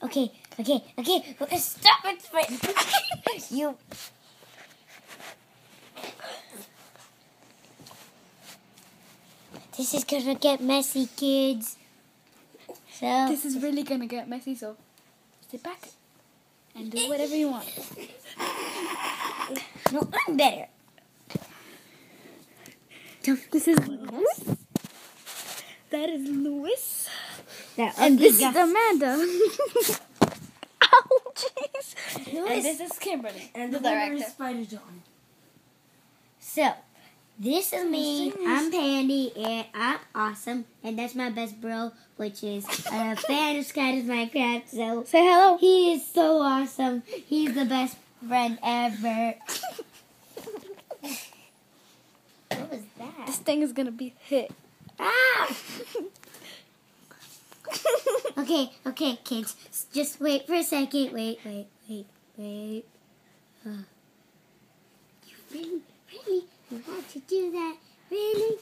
Okay. Stop it! You. This is gonna get messy, kids. So. This is really gonna get messy, so sit back and do whatever you want. No, I'm better. This is Louis. That is Louis. And this is Amanda. Ow, jeez. And this is Kimberly. And the director. So, this is me. I'm Pandy, and I'm awesome. And that's my best bro, which is a fan of Skyler's Minecraft. So, Say hello. he is so awesome. He's the best friend ever. What was that? This thing is gonna be hit. Ah! Okay, kids. Just wait for a second. Wait. You really have to do that? Really?